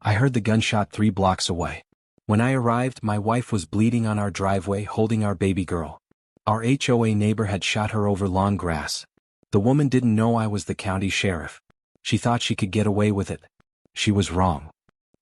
I heard the gunshot 3 blocks away. When I arrived, my wife was bleeding on our driveway holding our baby girl. Our HOA neighbor had shot her over lawn grass. The woman didn't know I was the county sheriff. She thought she could get away with it. She was wrong.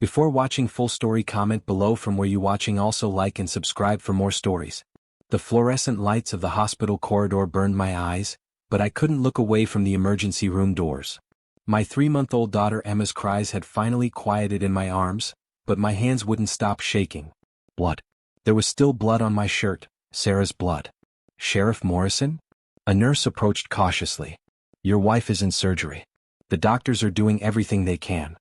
Before watching full story, comment below from where you watching. Also like and subscribe for more stories. The fluorescent lights of the hospital corridor burned my eyes, but I couldn't look away from the emergency room doors. My 3-month-old daughter Emma's cries had finally quieted in my arms, but my hands wouldn't stop shaking. Blood. There was still blood on my shirt, Sarah's blood. Sheriff Morrison? A nurse approached cautiously. Your wife is in surgery. The doctors are doing everything they can.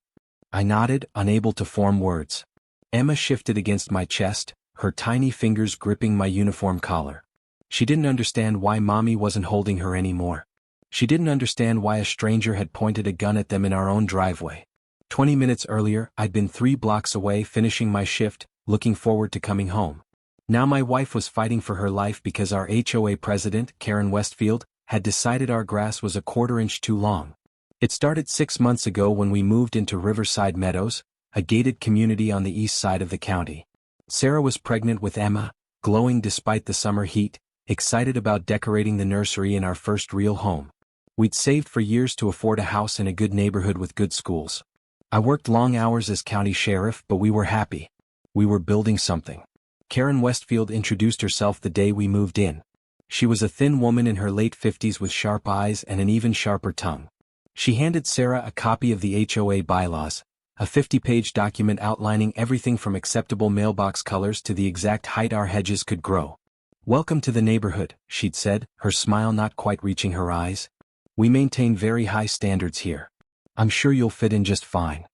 I nodded, unable to form words. Emma shifted against my chest, her tiny fingers gripping my uniform collar. She didn't understand why Mommy wasn't holding her anymore. She didn't understand why a stranger had pointed a gun at them in our own driveway. 20 minutes earlier, I'd been 3 blocks away finishing my shift, looking forward to coming home. Now my wife was fighting for her life because our HOA president, Karen Westfield, had decided our grass was a 1/4 inch too long. It started 6 months ago when we moved into Riverside Meadows, a gated community on the east side of the county. Sarah was pregnant with Emma, glowing despite the summer heat, excited about decorating the nursery in our first real home. We'd saved for years to afford a house in a good neighborhood with good schools. I worked long hours as county sheriff, but we were happy. We were building something. Karen Westfield introduced herself the day we moved in. She was a thin woman in her late 50s with sharp eyes and an even sharper tongue. She handed Sarah a copy of the HOA bylaws, a 50-page document outlining everything from acceptable mailbox colors to the exact height our hedges could grow. Welcome to the neighborhood, she'd said, her smile not quite reaching her eyes. We maintain very high standards here. I'm sure you'll fit in just fine.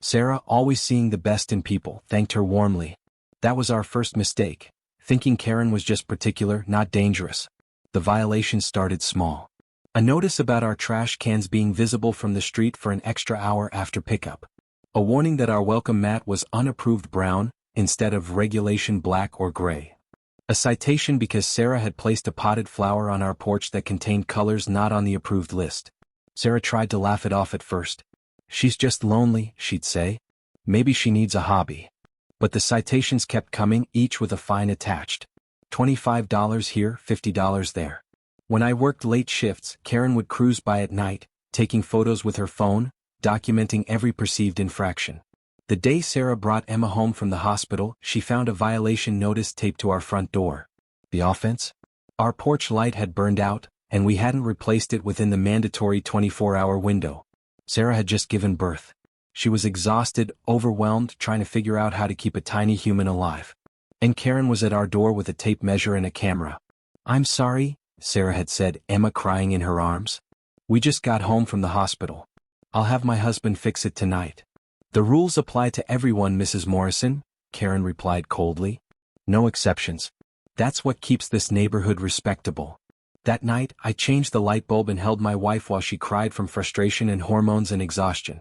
Sarah, always seeing the best in people, thanked her warmly. That was our first mistake, thinking Karen was just particular, not dangerous. The violation started small. A notice about our trash cans being visible from the street for an extra hour after pickup. A warning that our welcome mat was unapproved brown, instead of regulation black or gray. A citation because Sarah had placed a potted flower on our porch that contained colors not on the approved list. Sarah tried to laugh it off at first. She's just lonely, she'd say. Maybe she needs a hobby. But the citations kept coming, each with a fine attached. $25 here, $50 there. When I worked late shifts, Karen would cruise by at night, taking photos with her phone, documenting every perceived infraction. The day Sarah brought Emma home from the hospital, she found a violation notice taped to our front door. The offense? Our porch light had burned out, and we hadn't replaced it within the mandatory 24-hour window. Sarah had just given birth. She was exhausted, overwhelmed, trying to figure out how to keep a tiny human alive. And Karen was at our door with a tape measure and a camera. I'm sorry, Sarah had said, Emma crying in her arms. We just got home from the hospital. I'll have my husband fix it tonight. The rules apply to everyone, Mrs. Morrison, Karen replied coldly. No exceptions. That's what keeps this neighborhood respectable. That night, I changed the light bulb and held my wife while she cried from frustration and hormones and exhaustion.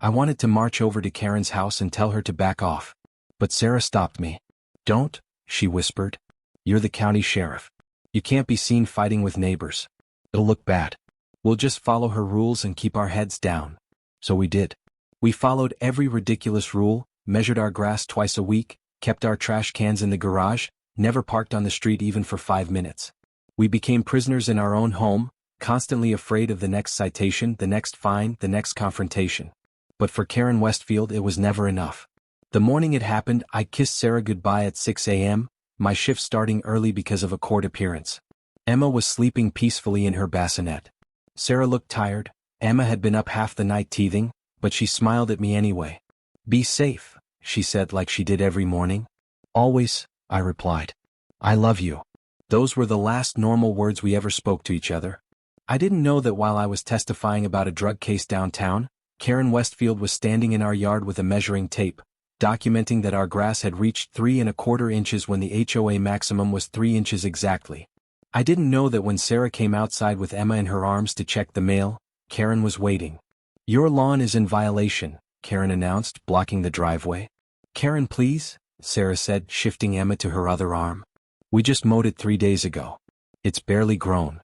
I wanted to march over to Karen's house and tell her to back off. But Sarah stopped me. Don't, she whispered. You're the county sheriff. You can't be seen fighting with neighbors. It'll look bad. We'll just follow her rules and keep our heads down. So we did. We followed every ridiculous rule, measured our grass twice a week, kept our trash cans in the garage, never parked on the street even for 5 minutes. We became prisoners in our own home, constantly afraid of the next citation, the next fine, the next confrontation. But for Karen Westfield, it was never enough. The morning it happened, I kissed Sarah goodbye at 6 a.m., my shift starting early because of a court appearance. Emma was sleeping peacefully in her bassinet. Sarah looked tired. Emma had been up half the night teething, but she smiled at me anyway. Be safe, she said like she did every morning. Always, I replied. I love you. Those were the last normal words we ever spoke to each other. I didn't know that while I was testifying about a drug case downtown, Karen Westfield was standing in our yard with a measuring tape, documenting that our grass had reached 3¼ inches when the HOA maximum was 3 inches exactly. I didn't know that when Sarah came outside with Emma in her arms to check the mail, Karen was waiting. Your lawn is in violation, Karen announced, blocking the driveway. Karen, please, Sarah said, shifting Emma to her other arm. We just mowed it 3 days ago. It's barely grown.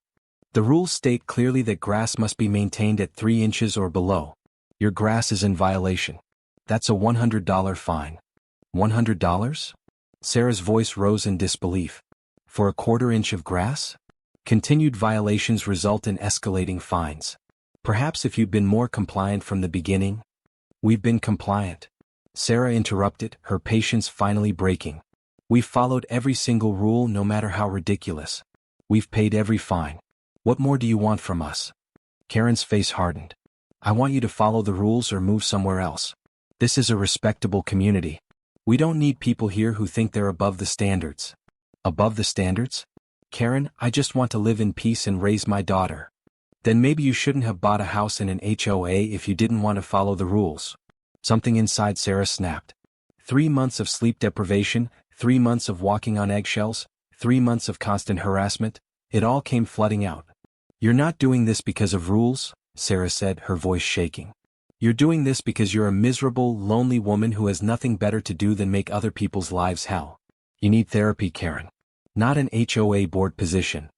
The rules state clearly that grass must be maintained at 3 inches or below. Your grass is in violation. That's a $100 fine. $100? Sarah's voice rose in disbelief. For a quarter-inch of grass? Continued violations result in escalating fines. Perhaps if you'd been more compliant from the beginning? We've been compliant. Sarah interrupted, her patience finally breaking. We've followed every single rule, no matter how ridiculous. We've paid every fine. What more do you want from us? Karen's face hardened. I want you to follow the rules or move somewhere else. This is a respectable community. We don't need people here who think they're above the standards. Above the standards? Karen, I just want to live in peace and raise my daughter. Then maybe you shouldn't have bought a house in an HOA if you didn't want to follow the rules. Something inside Sarah snapped. 3 months of sleep deprivation, 3 months of walking on eggshells, 3 months of constant harassment, it all came flooding out. You're not doing this because of rules, Sarah said, her voice shaking. You're doing this because you're a miserable, lonely woman who has nothing better to do than make other people's lives hell. You need therapy, Karen. Not an HOA board position.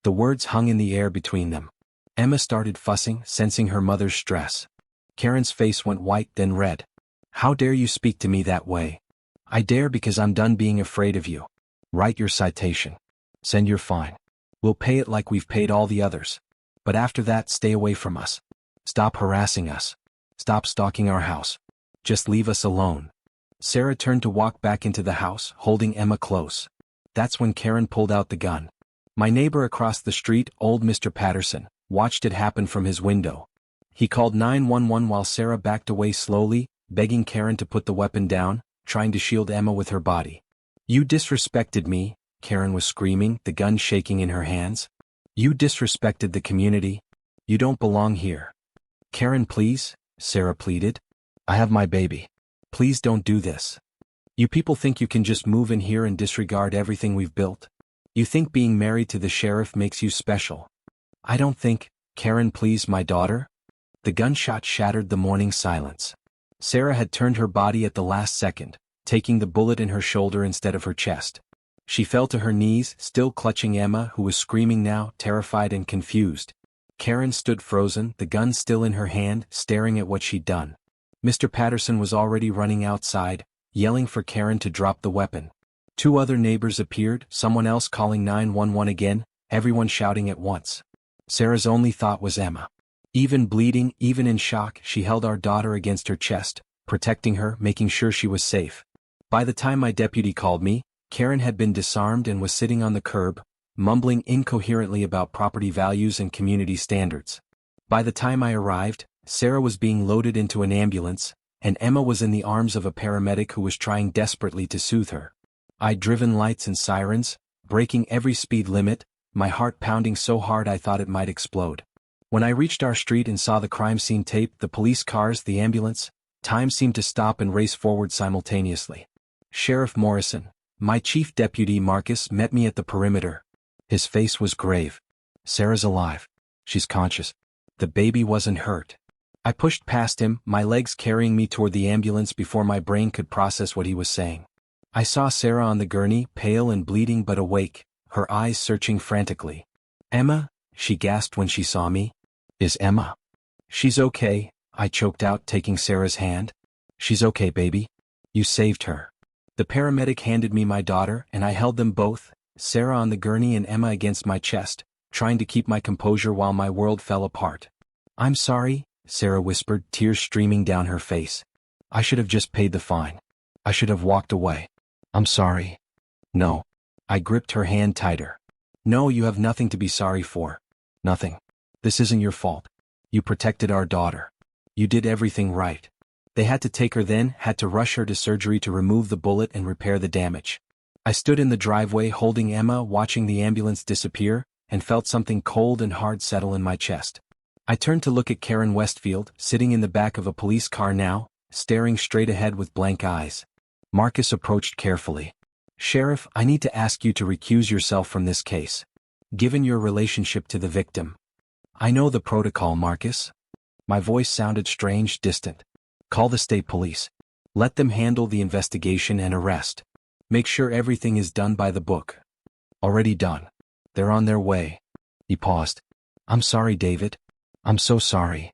The words hung in the air between them. Emma started fussing, sensing her mother's stress. Karen's face went white, then red. How dare you speak to me that way? I dare because I'm done being afraid of you. Write your citation. Send your fine. We'll pay it like we've paid all the others. But after that, stay away from us. Stop harassing us. Stop stalking our house. Just leave us alone. Sarah turned to walk back into the house, holding Emma close. That's when Karen pulled out the gun. My neighbor across the street, old Mr. Patterson, watched it happen from his window. He called 911 while Sarah backed away slowly, begging Karen to put the weapon down, trying to shield Emma with her body. You disrespected me, Karen was screaming, the gun shaking in her hands. You disrespected the community. You don't belong here. Karen, please, Sarah pleaded. I have my baby. Please don't do this. You people think you can just move in here and disregard everything we've built? You think being married to the sheriff makes you special? I don't think. Karen, please, my daughter? The gunshot shattered the morning silence. Sarah had turned her body at the last second, taking the bullet in her shoulder instead of her chest. She fell to her knees, still clutching Emma, who was screaming now, terrified and confused. Karen stood frozen, the gun still in her hand, staring at what she'd done. Mr. Patterson was already running outside, yelling for Karen to drop the weapon. 2 other neighbors appeared, someone else calling 911 again, everyone shouting at once. Sarah's only thought was Emma. Even bleeding, even in shock, she held our daughter against her chest, protecting her, making sure she was safe. By the time my deputy called me, Karen had been disarmed and was sitting on the curb, mumbling incoherently about property values and community standards. By the time I arrived, Sarah was being loaded into an ambulance, and Emma was in the arms of a paramedic who was trying desperately to soothe her. I'd driven lights and sirens, breaking every speed limit, my heart pounding so hard I thought it might explode. When I reached our street and saw the crime scene tape, the police cars, the ambulance, time seemed to stop and race forward simultaneously. Sheriff Morrison, my chief deputy Marcus, met me at the perimeter. His face was grave. Sarah's alive. She's conscious. The baby wasn't hurt. I pushed past him, my legs carrying me toward the ambulance before my brain could process what he was saying. I saw Sarah on the gurney, pale and bleeding but awake, her eyes searching frantically. Emma, she gasped when she saw me. Is Emma? She's okay, I choked out, taking Sarah's hand. She's okay, baby. You saved her. The paramedic handed me my daughter, and I held them both, Sarah on the gurney and Emma against my chest, trying to keep my composure while my world fell apart. I'm sorry, Sarah whispered, tears streaming down her face. I should have just paid the fine. I should have walked away. I'm sorry. No. I gripped her hand tighter. No, you have nothing to be sorry for. Nothing. This isn't your fault. You protected our daughter. You did everything right. They had to take her then, had to rush her to surgery to remove the bullet and repair the damage. I stood in the driveway holding Emma, watching the ambulance disappear, and felt something cold and hard settle in my chest. I turned to look at Karen Westfield, sitting in the back of a police car now, staring straight ahead with blank eyes. Marcus approached carefully. Sheriff, I need to ask you to recuse yourself from this case. Given your relationship to the victim. I know the protocol, Marcus. My voice sounded strange, distant. Call the state police. Let them handle the investigation and arrest. Make sure everything is done by the book. Already done. They're on their way. He paused. I'm sorry, David. I'm so sorry.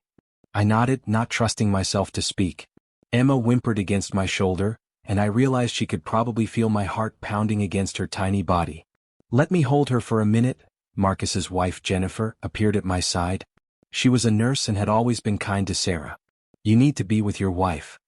I nodded, not trusting myself to speak. Emma whimpered against my shoulder, and I realized she could probably feel my heart pounding against her tiny body. "Let me hold her for a minute." Marcus's wife Jennifer appeared at my side. She was a nurse and had always been kind to Sarah. "You need to be with your wife."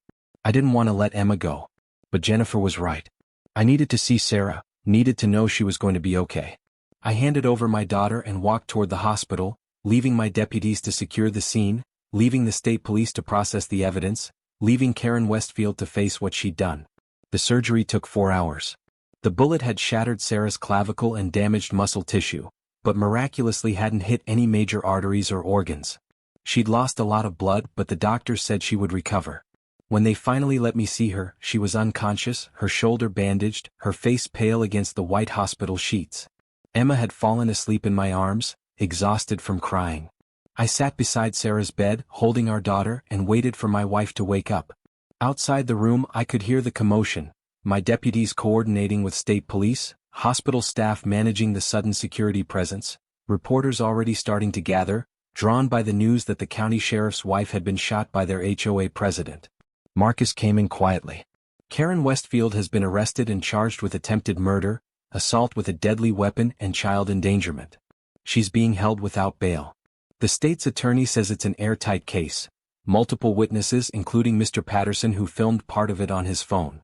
I didn't want to let Emma go. But Jennifer was right. I needed to see Sarah, needed to know she was going to be okay. I handed over my daughter and walked toward the hospital, leaving my deputies to secure the scene, leaving the state police to process the evidence, leaving Karen Westfield to face what she'd done. The surgery took 4 hours. The bullet had shattered Sarah's clavicle and damaged muscle tissue, but miraculously hadn't hit any major arteries or organs. She'd lost a lot of blood, but the doctors said she would recover. When they finally let me see her, she was unconscious, her shoulder bandaged, her face pale against the white hospital sheets. Emma had fallen asleep in my arms, exhausted from crying. I sat beside Sarah's bed, holding our daughter, and waited for my wife to wake up. Outside the room I could hear the commotion, my deputies coordinating with state police, hospital staff managing the sudden security presence, reporters already starting to gather, drawn by the news that the county sheriff's wife had been shot by their HOA president. Marcus came in quietly. "Karen Westfield has been arrested and charged with attempted murder, assault with a deadly weapon and child endangerment. She's being held without bail. The state's attorney says it's an airtight case. Multiple witnesses including Mr. Patterson who filmed part of it on his phone."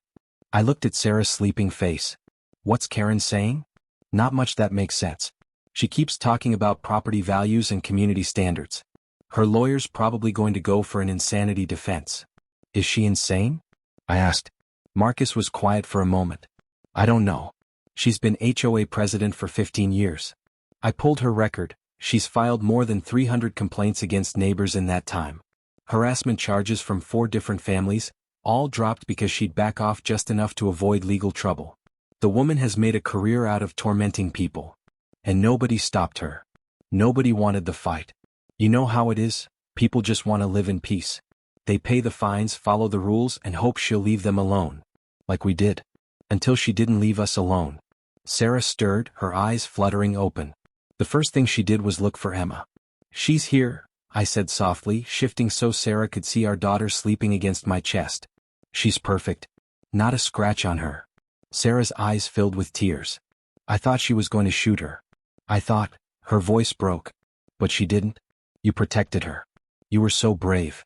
I looked at Sarah's sleeping face. "What's Karen saying?" "Not much that makes sense. She keeps talking about property values and community standards. Her lawyer's probably going to go for an insanity defense." "Is she insane?" I asked. Marcus was quiet for a moment. "I don't know. She's been HOA president for 15 years. I pulled her record. She's filed more than 300 complaints against neighbors in that time. Harassment charges from 4 different families, all dropped because she'd back off just enough to avoid legal trouble. The woman has made a career out of tormenting people. And nobody stopped her. Nobody wanted the fight. You know how it is, people just want to live in peace. They pay the fines, follow the rules, and hope she'll leave them alone. Like we did. Until she didn't leave us alone." Sarah stirred, her eyes fluttering open. The first thing she did was look for Emma. "She's here," I said softly, shifting so Sarah could see our daughter sleeping against my chest. "She's perfect. Not a scratch on her." Sarah's eyes filled with tears. "I thought she was going to shoot her. I thought," her voice broke. "But she didn't. You protected her. You were so brave."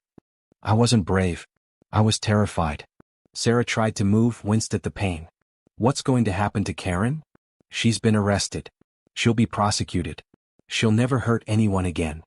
"I wasn't brave. I was terrified." Sarah tried to move, winced at the pain. "What's going to happen to Karen?" "She's been arrested. She'll be prosecuted. She'll never hurt anyone again."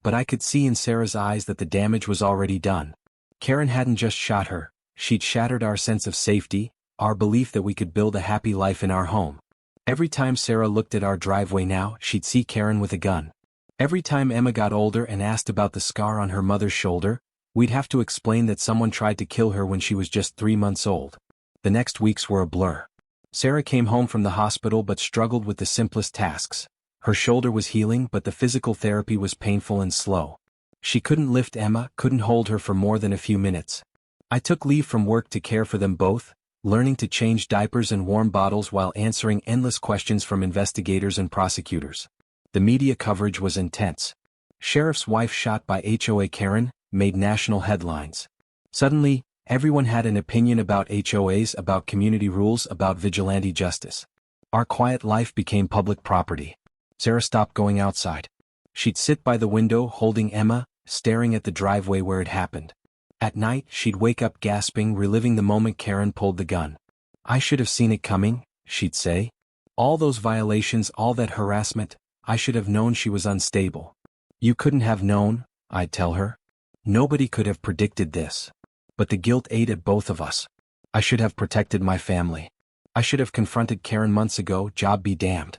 But I could see in Sarah's eyes that the damage was already done. Karen hadn't just shot her, she'd shattered our sense of safety, our belief that we could build a happy life in our home. Every time Sarah looked at our driveway now, she'd see Karen with a gun. Every time Emma got older and asked about the scar on her mother's shoulder, we'd have to explain that someone tried to kill her when she was just 3 months old. The next weeks were a blur. Sarah came home from the hospital but struggled with the simplest tasks. Her shoulder was healing but the physical therapy was painful and slow. She couldn't lift Emma, couldn't hold her for more than a few minutes. I took leave from work to care for them both, learning to change diapers and warm bottles while answering endless questions from investigators and prosecutors. The media coverage was intense. Sheriff's wife shot by HOA Karen made national headlines. Suddenly, everyone had an opinion about HOAs, about community rules, about vigilante justice. Our quiet life became public property. Sarah stopped going outside. She'd sit by the window holding Emma, staring at the driveway where it happened. At night, she'd wake up gasping, reliving the moment Karen pulled the gun. "I should have seen it coming," she'd say. "All those violations, all that harassment, I should have known she was unstable." "You couldn't have known," I'd tell her. "Nobody could have predicted this. But the guilt ate at both of us. I should have protected my family. I should have confronted Karen months ago, job be damned.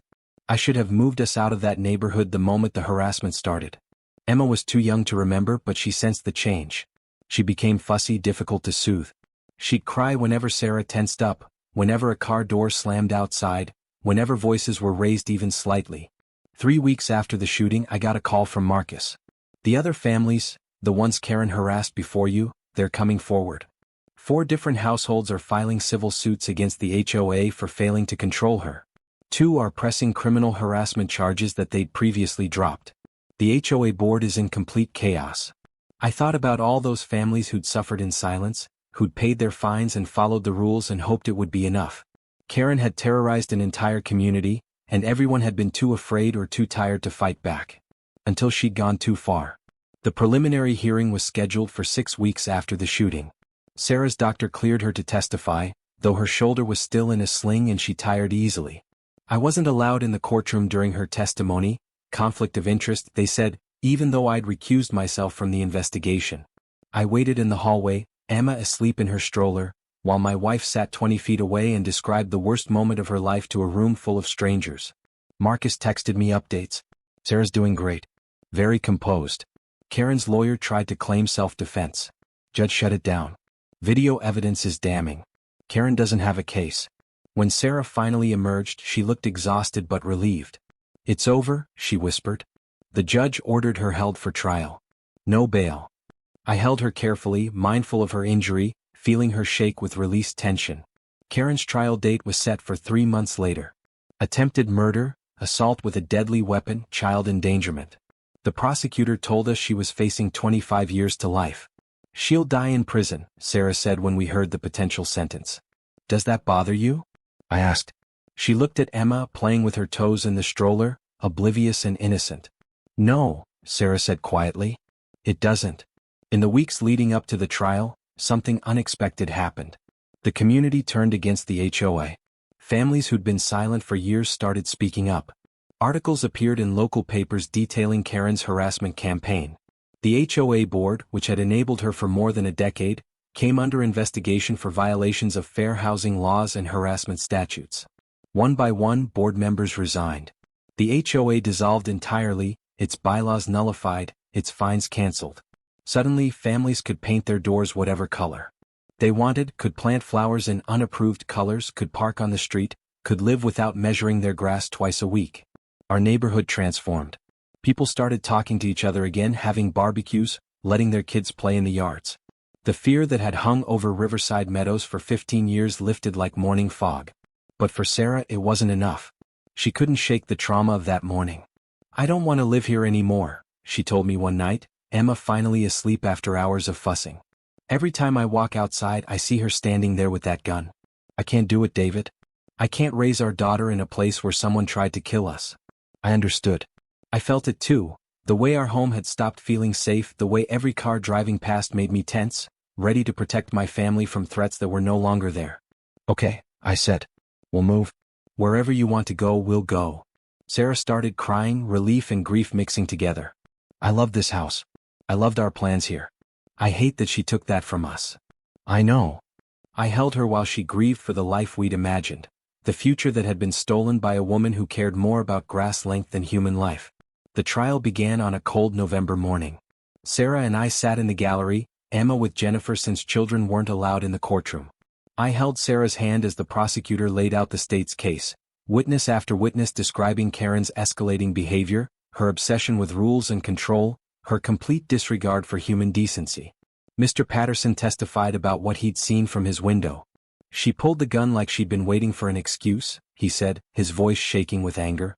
I should have moved us out of that neighborhood the moment the harassment started." Emma was too young to remember, but she sensed the change. She became fussy, difficult to soothe. She'd cry whenever Sarah tensed up, whenever a car door slammed outside, whenever voices were raised even slightly. 3 weeks after the shooting, I got a call from Marcus. "The other families, the ones Karen harassed before you, they're coming forward. 4 different households are filing civil suits against the HOA for failing to control her. 2 are pressing criminal harassment charges that they'd previously dropped. The HOA board is in complete chaos." I thought about all those families who'd suffered in silence, who'd paid their fines and followed the rules and hoped it would be enough. Karen had terrorized an entire community, and everyone had been too afraid or too tired to fight back. Until she'd gone too far. The preliminary hearing was scheduled for 6 weeks after the shooting. Sarah's doctor cleared her to testify, though her shoulder was still in a sling and she tired easily. I wasn't allowed in the courtroom during her testimony, conflict of interest, they said, even though I'd recused myself from the investigation. I waited in the hallway, Emma asleep in her stroller, while my wife sat 20 feet away and described the worst moment of her life to a room full of strangers. Marcus texted me updates. Sarah's doing great. Very composed. Karen's lawyer tried to claim self-defense. Judge shut it down. Video evidence is damning. Karen doesn't have a case. When Sarah finally emerged, she looked exhausted but relieved. It's over, she whispered. The judge ordered her held for trial. No bail. I held her carefully, mindful of her injury, feeling her shake with released tension. Karen's trial date was set for 3 months later. Attempted murder, assault with a deadly weapon, child endangerment. The prosecutor told us she was facing 25 years to life. She'll die in prison, Sarah said when we heard the potential sentence. Does that bother you? I asked. She looked at Emma playing with her toes in the stroller, oblivious and innocent. No, Sarah said quietly. It doesn't. In the weeks leading up to the trial, something unexpected happened. The community turned against the HOA. Families who'd been silent for years started speaking up. Articles appeared in local papers detailing Karen's harassment campaign. The HOA board, which had enabled her for more than a decade, came under investigation for violations of fair housing laws and harassment statutes. One by one, board members resigned. The HOA dissolved entirely, its bylaws nullified, its fines canceled. Suddenly, families could paint their doors whatever color they wanted, could plant flowers in unapproved colors, could park on the street, could live without measuring their grass twice a week. Our neighborhood transformed. People started talking to each other again, having barbecues, letting their kids play in the yards. The fear that had hung over Riverside Meadows for 15 years lifted like morning fog. But for Sarah, it wasn't enough. She couldn't shake the trauma of that morning. I don't want to live here anymore, she told me one night, Emma finally asleep after hours of fussing. Every time I walk outside, I see her standing there with that gun. I can't do it, David. I can't raise our daughter in a place where someone tried to kill us. I understood. I felt it too, the way our home had stopped feeling safe, the way every car driving past made me tense, ready to protect my family from threats that were no longer there. Okay, I said. We'll move. Wherever you want to go, we'll go. Sarah started crying, relief and grief mixing together. I love this house. I loved our plans here. I hate that she took that from us. I know. I held her while she grieved for the life we'd imagined. The future that had been stolen by a woman who cared more about grass length than human life. The trial began on a cold November morning. Sarah and I sat in the gallery, Emma with Jennifer since children weren't allowed in the courtroom. I held Sarah's hand as the prosecutor laid out the state's case, witness after witness describing Karen's escalating behavior, her obsession with rules and control, her complete disregard for human decency. Mr. Patterson testified about what he'd seen from his window. She pulled the gun like she'd been waiting for an excuse, he said, his voice shaking with anger.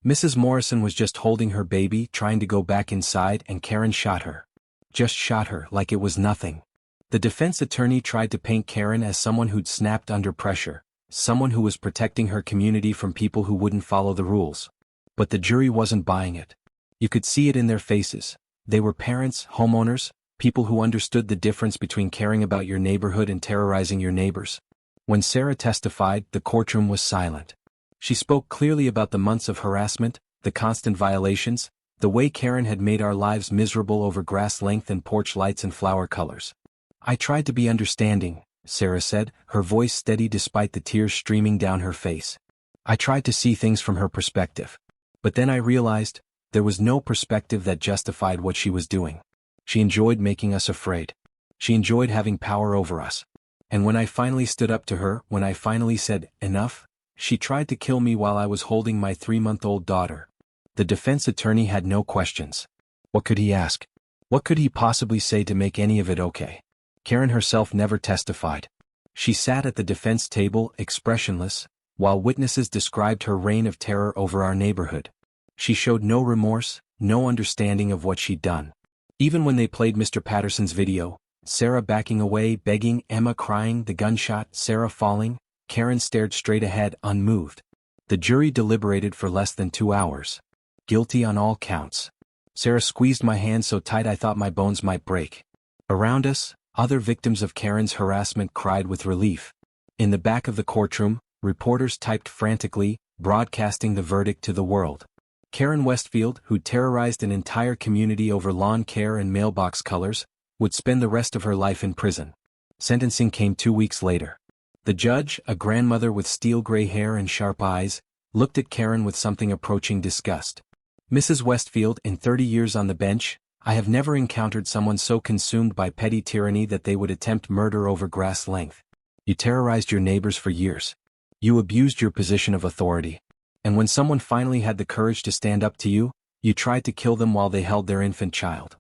Mrs. Morrison was just holding her baby, trying to go back inside, and Karen shot her. Just shot her like it was nothing. The defense attorney tried to paint Karen as someone who'd snapped under pressure, someone who was protecting her community from people who wouldn't follow the rules. But the jury wasn't buying it. You could see it in their faces. They were parents, homeowners, people who understood the difference between caring about your neighborhood and terrorizing your neighbors. When Sarah testified, the courtroom was silent. She spoke clearly about the months of harassment, the constant violations, the way Karen had made our lives miserable over grass length and porch lights and flower colors. I tried to be understanding, Sarah said, her voice steady despite the tears streaming down her face. I tried to see things from her perspective. But then I realized, there was no perspective that justified what she was doing. She enjoyed making us afraid. She enjoyed having power over us. And when I finally stood up to her, when I finally said, enough, she tried to kill me while I was holding my 3-month-old daughter. The defense attorney had no questions. What could he ask? What could he possibly say to make any of it okay? Karen herself never testified. She sat at the defense table, expressionless, while witnesses described her reign of terror over our neighborhood. She showed no remorse, no understanding of what she'd done. Even when they played Mr. Patterson's video, Sarah backing away, begging, Emma crying, the gunshot, Sarah falling. Karen stared straight ahead, unmoved. The jury deliberated for less than 2 hours. Guilty on all counts. Sarah squeezed my hand so tight I thought my bones might break. Around us, other victims of Karen's harassment cried with relief. In the back of the courtroom, reporters typed frantically, broadcasting the verdict to the world. Karen Westfield, who terrorized an entire community over lawn care and mailbox colors, would spend the rest of her life in prison. Sentencing came 2 weeks later. The judge, a grandmother with steel gray hair and sharp eyes, looked at Karen with something approaching disgust. Mrs. Westfield, in 30 years on the bench, I have never encountered someone so consumed by petty tyranny that they would attempt murder over grass length. You terrorized your neighbors for years. You abused your position of authority. And when someone finally had the courage to stand up to you, you tried to kill them while they held their infant child.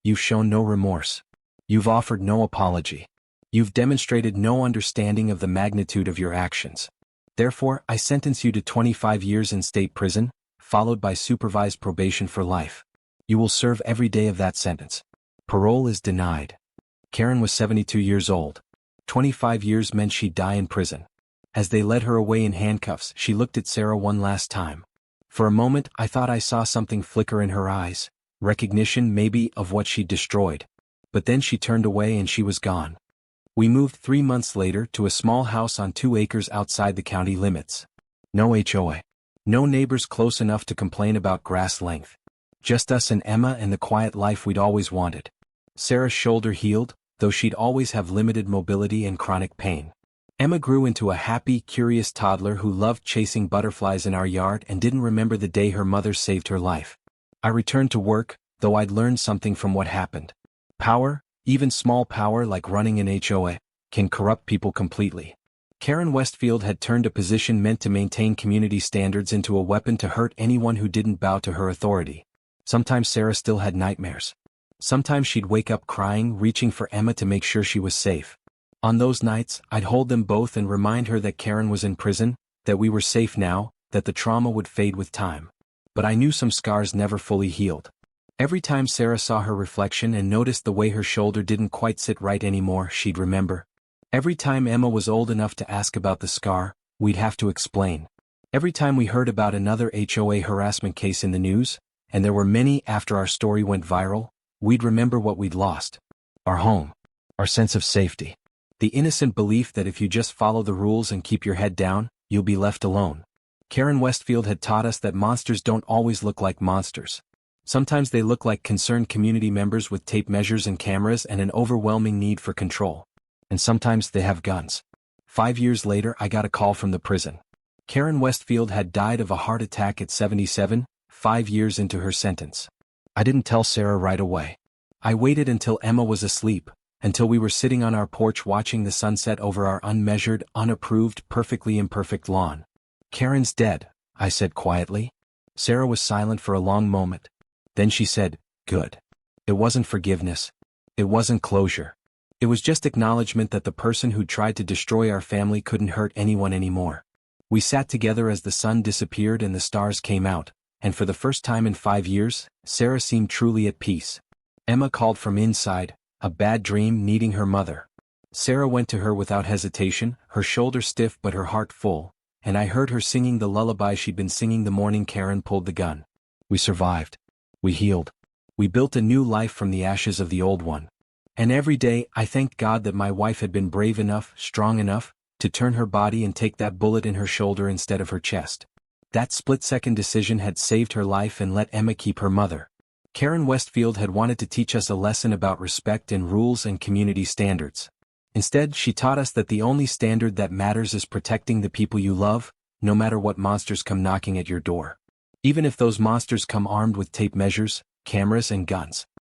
You've shown no remorse. You've offered no apology. You've demonstrated no understanding of the magnitude of your actions. Therefore, I sentence you to 25 years in state prison, followed by supervised probation for life. You will serve every day of that sentence. Parole is denied. Karen was 72 years old. 25 years meant she'd die in prison. As they led her away in handcuffs, she looked at Sarah one last time. For a moment, I thought I saw something flicker in her eyes, recognition maybe of what she'd destroyed. But then she turned away and she was gone. We moved 3 months later to a small house on 2 acres outside the county limits. No HOA. No neighbors close enough to complain about grass length. Just us and Emma and the quiet life we'd always wanted. Sarah's shoulder healed, though she'd always have limited mobility and chronic pain. Emma grew into a happy, curious toddler who loved chasing butterflies in our yard and didn't remember the day her mother saved her life. I returned to work, though I'd learned something from what happened. Power, even small power like running an HOA, can corrupt people completely. Karen Westfield had turned a position meant to maintain community standards into a weapon to hurt anyone who didn't bow to her authority. Sometimes Sarah still had nightmares. Sometimes she'd wake up crying, reaching for Emma to make sure she was safe. On those nights, I'd hold them both and remind her that Karen was in prison, that we were safe now, that the trauma would fade with time. But I knew some scars never fully healed. Every time Sarah saw her reflection and noticed the way her shoulder didn't quite sit right anymore, she'd remember. Every time Emma was old enough to ask about the scar, we'd have to explain. Every time we heard about another HOA harassment case in the news, and there were many after our story went viral, we'd remember what we'd lost. Our home. Our sense of safety. The innocent belief that if you just follow the rules and keep your head down, you'll be left alone. Karen Westfield had taught us that monsters don't always look like monsters. Sometimes they look like concerned community members with tape measures and cameras and an overwhelming need for control. And sometimes they have guns. 5 years later, I got a call from the prison. Karen Westfield had died of a heart attack at 77, 5 years into her sentence. I didn't tell Sarah right away. I waited until Emma was asleep, until we were sitting on our porch watching the sunset over our unmeasured, unapproved, perfectly imperfect lawn. Karen's dead, I said quietly. Sarah was silent for a long moment. Then she said, "Good." It wasn't forgiveness. It wasn't closure. It was just acknowledgement that the person who tried to destroy our family couldn't hurt anyone anymore. We sat together as the sun disappeared and the stars came out, and for the first time in 5 years, Sarah seemed truly at peace. Emma called from inside, a bad dream needing her mother. Sarah went to her without hesitation, her shoulder stiff but her heart full, and I heard her singing the lullaby she'd been singing the morning Karen pulled the gun. We survived. We healed. We built a new life from the ashes of the old one. And every day, I thanked God that my wife had been brave enough, strong enough, to turn her body and take that bullet in her shoulder instead of her chest. That split-second decision had saved her life and let Emma keep her mother. Karen Westfield had wanted to teach us a lesson about respect and rules and community standards. Instead, she taught us that the only standard that matters is protecting the people you love, no matter what monsters come knocking at your door. Even if those monsters come armed with tape measures, cameras and guns.